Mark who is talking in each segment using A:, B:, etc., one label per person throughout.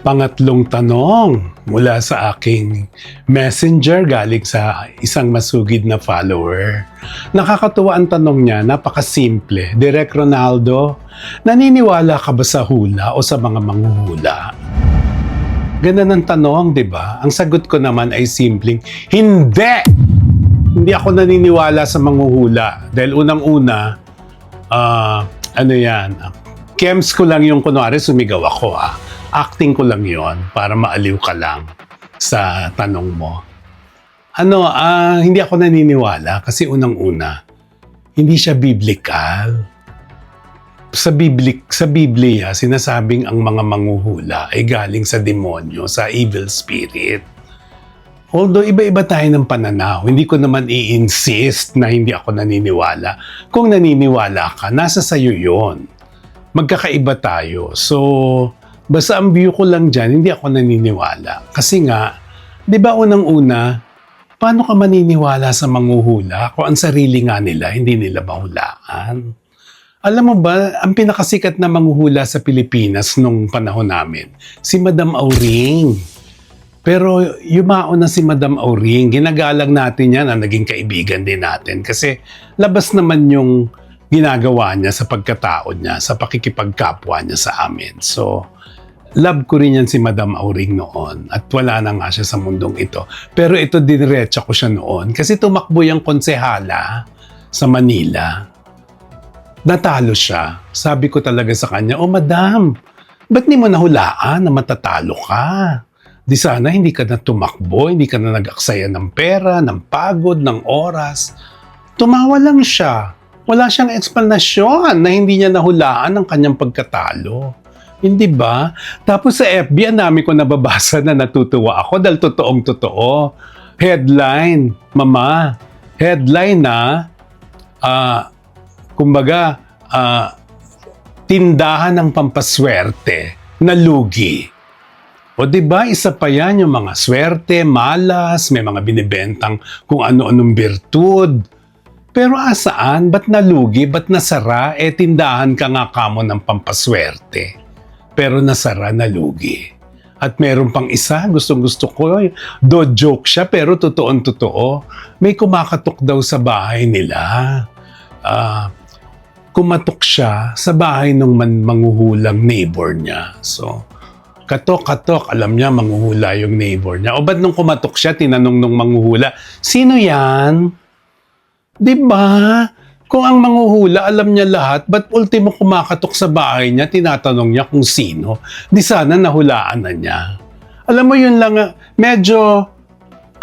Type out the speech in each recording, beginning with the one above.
A: Pangatlong tanong mula sa aking messenger galing sa isang masugid na follower. Nakakatuwa ang tanong niya, napakasimple. Direk Ronaldo, naniniwala ka ba sa hula o sa mga manghuhula? Ganun ang tanong, di ba? Ang sagot ko naman ay simpleng, hindi! Hindi ako naniniwala sa manghuhula. Dahil unang-una, Kems ko lang yung kunwari sumigaw ako Acting ko lang yon para maaliw ka lang sa tanong mo. Hindi ako naniniwala kasi unang-una, hindi siya biblical. Sa Biblia, sinasabing ang mga manghuhula ay galing sa demonyo, sa evil spirit. Although iba-iba tayo ng pananaw, hindi ko naman i-insist na hindi ako naniniwala. Kung naniniwala ka, nasa sayo yon. Magkakaiba tayo. So, basta ang view ko lang dyan, hindi ako naniniwala. Kasi nga, di ba unang-una, paano ka maniniwala sa manghuhula kung ang sarili nga nila, hindi nila mahulaan? Alam mo ba, ang pinakasikat na manghuhula sa Pilipinas nung panahon namin, si Madam Auring. Pero yumao na si Madam Auring, ginagalang natin yan, naging kaibigan din natin. Kasi labas naman yung ginagawa niya sa pagkatao niya, sa pakikipagkapwa niya sa amin. So, love ko rin yan si Madam Auring noon at wala na nga siya sa mundong ito. Pero ito diniretsa ko siya noon kasi tumakbo yung konsehala sa Manila. Natalo siya. Sabi ko talaga sa kanya, "Oh Madam, ba't di mo nahulaan na matatalo ka? Di sana hindi ka na tumakbo, hindi ka na nag-aksaya ng pera, ng pagod, ng oras." Tumawa lang siya. Wala siyang eksplanasyon na hindi niya nahulaan ang kanyang pagkatalo. Hindi ba? Tapos sa FB, ang dami ko nababasa na natutuwa ako dahil totoong-totoo. Headline, mama. Headline na, tindahan ng pampaswerte na lugi. O diba, isa pa yan yung mga swerte, malas, may mga binibentang kung ano-anong birtud. Pero asaan? Ba't nalugi? Ba't nasara? Tindahan ka nga kamo ng pampaswerte. Pero nasara, nalugi. At meron pang isa, gustong-gusto ko, joke siya, pero totoong-totoo. May kumakatok daw sa bahay nila. Kumatok siya sa bahay ng manghuhulang neighbor niya. So, katok, alam niya, manghuhula yung neighbor niya. O ba't nung kumatok siya, tinanong nung manghuhula, "Sino yan?" Diba? Kung ang manghuhula, alam niya lahat, ba't ultimo kumakatok sa bahay niya, tinatanong niya kung sino? Di sana nahulaan na niya. Alam mo yun lang, medyo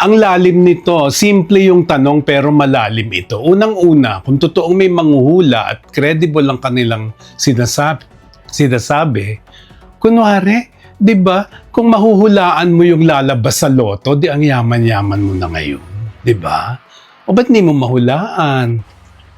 A: ang lalim nito. Simple yung tanong pero malalim ito. Unang-una, kung totoong may manghuhula at credible ang kanilang sinasabi, kunwari, di ba, kung mahuhulaan mo yung lalabas sa loto, di ang yaman-yaman mo na ngayon. Di ba? O ba't di mo mahulaan?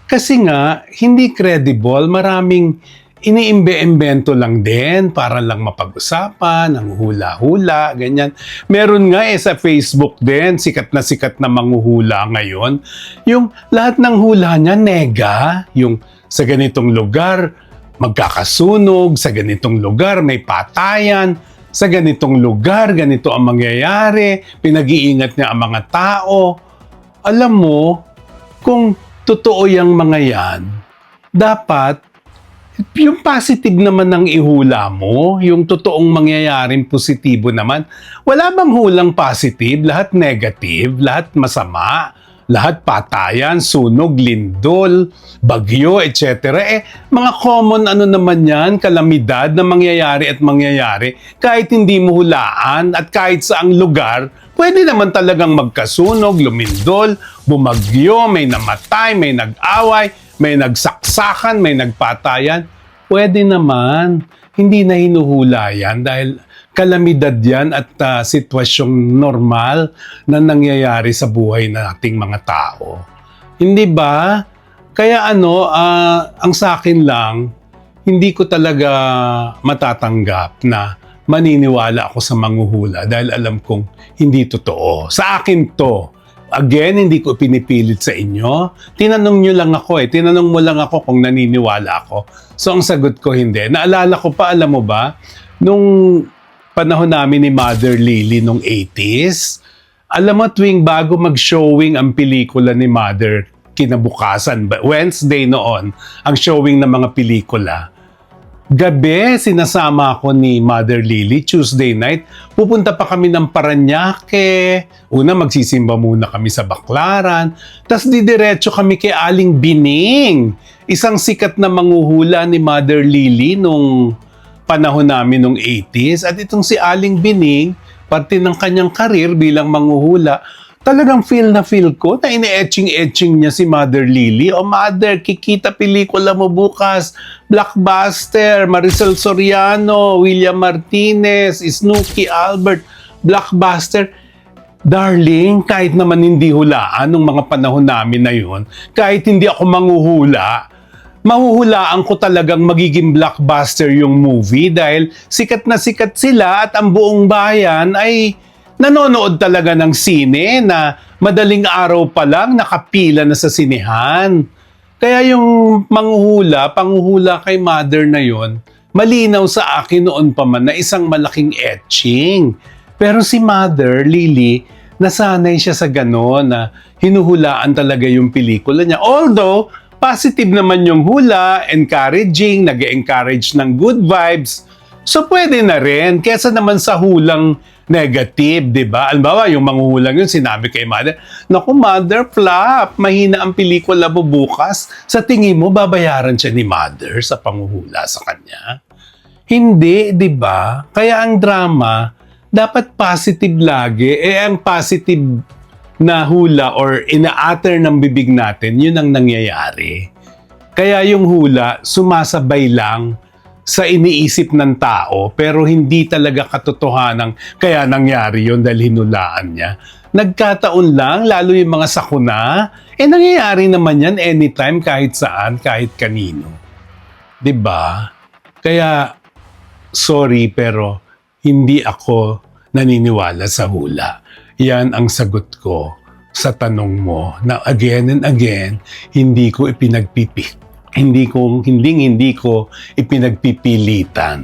A: Kasi nga, hindi credible, maraming iniimbe-imbento lang din para lang mapag-usapan, ang hula-hula, ganyan. Meron nga sa Facebook din, sikat na manghuhula ngayon. Yung lahat ng hula niya, nega. Yung sa ganitong lugar, magkakasunog, sa ganitong lugar, may patayan, sa ganitong lugar, ganito ang mangyayari, pinag-iingat niya ang mga tao. Alam mo, kung totoo yung mga yan, dapat yung positive naman ng ihula mo, yung totoong mangyayaring positibo naman. Wala bang hulang positive? Lahat negative, lahat masama, lahat patayan, sunog, lindol, bagyo, etc. Mga common naman yan, kalamidad na mangyayari kahit hindi mo hulaan at kahit saang lugar, pwede naman talagang magkasunog, lumindol, bumagyo, may namatay, may nag-away, may nagsaksakan, may nagpatayan. Pwede naman. Hindi na hinuhula yan dahil kalamidad yan at sitwasyong normal na nangyayari sa buhay nating mga tao. Hindi ba? Kaya ang sa akin lang, hindi ko talaga matatanggap na maniniwala ako sa manghuhula dahil alam kong hindi totoo. Sa akin to. Again, hindi ko pinipilit sa inyo. Tinanong nyo lang ako Tinanong mo lang ako kung naniniwala ako. So, ang sagot ko hindi. Naalala ko pa, alam mo ba, nung panahon namin ni Mother Lily nung 80s. Alam mo, tuwing bago mag-showing ang pelikula ni Mother, kinabukasan, Wednesday noon, ang showing ng mga pelikula. Gabi, sinasama ako ni Mother Lily, Tuesday night, pupunta pa kami ng Parañaque. Una, magsisimba muna kami sa Baclaran. Tapos didiretso kami kay Aling Bining. Isang sikat na manghuhula ni Mother Lily nung panahon namin nung 80s. At itong si Aling Bining, parte ng kanyang karir bilang manghuhula, talagang feel ko na ine-etching-etching niya si Mother Lily. O Mother, kikita pelikula mo bukas. Blockbuster, Marisol Soriano, William Martinez, Snooki Albert, Blockbuster. Darling, kahit naman hindi hulaan nung mga panahon namin na yun, kahit hindi ako manghuhula, mahuhulaan ko talagang magiging blockbuster yung movie dahil sikat na sikat sila at ang buong bayan ay nanonood talaga ng sine na madaling araw pa lang nakapila na sa sinehan. Kaya yung panguhula kay Mother na yon, malinaw sa akin noon pa man na isang malaking etching. Pero si Mother Lily, nasanay siya sa gano'n na hinuhulaan talaga yung pelikula niya. Although, positive naman yung hula, encouraging, nag-encourage ng good vibes. So pwede na rin, kesa naman sa hulang negative, di ba? Alimbawa, yung manghuhulang yun, sinabi kay Mother, naku Mother, flop, mahina ang pelikula mo bukas. Sa tingin mo, babayaran siya ni Mother sa panghuhula sa kanya? Hindi, di ba? Kaya ang drama, dapat positive lagi. Ang positive na hula or ina-utter ng bibig natin, yun ang nangyayari. Kaya yung hula, sumasabay lang sa iniisip ng tao pero hindi talaga katotohanan kaya nangyari yun dahil hinulaan niya. Nagkataon lang, lalo yung mga sakuna, nangyayari naman yan anytime, kahit saan, kahit kanino. 'Di ba? Kaya, sorry pero hindi ako naniniwala sa hula. Yan ang sagot ko sa tanong mo na again and again, hindi ko ipinagpipilitan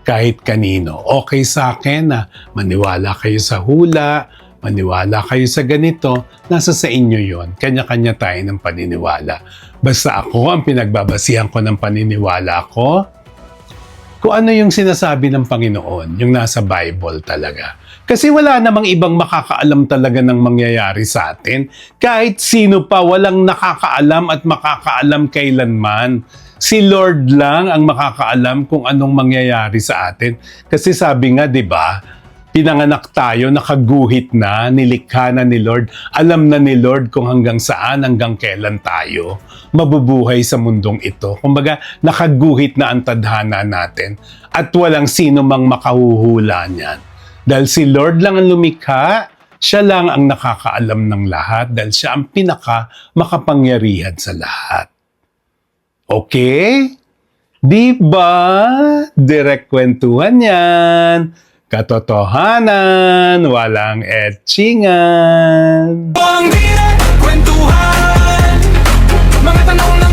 A: kahit kanino. Okay sa akin na maniwala kayo sa hula, maniwala kayo sa ganito, nasa sa inyo yon. Kanya-kanya tayo ng paniniwala. Basta ako, ang pinagbabasihan ko ng paniniwala ko, kung ano yung sinasabi ng Panginoon, yung nasa Bible talaga. Kasi wala namang ibang makakaalam talaga ng mangyayari sa atin. Kahit sino pa, walang nakakaalam at makakaalam kailanman. Si Lord lang ang makakaalam kung anong mangyayari sa atin. Kasi sabi nga, di ba, pinanganak tayo, nakaguhit na, nilikha na ni Lord. Alam na ni Lord kung hanggang saan, hanggang kailan tayo mabubuhay sa mundong ito. Kumbaga, nakaguhit na ang tadhana natin at walang sino mang makahuhula niyan. Dahil si Lord lang ang lumikha, siya lang ang nakakaalam ng lahat dahil siya ang pinaka makapangyarihan sa lahat. Okay? Di ba? Direct kwentuhan yan. Katotohanan, walang etchingan.
B: Ang direct kwentuhan, mga tanong na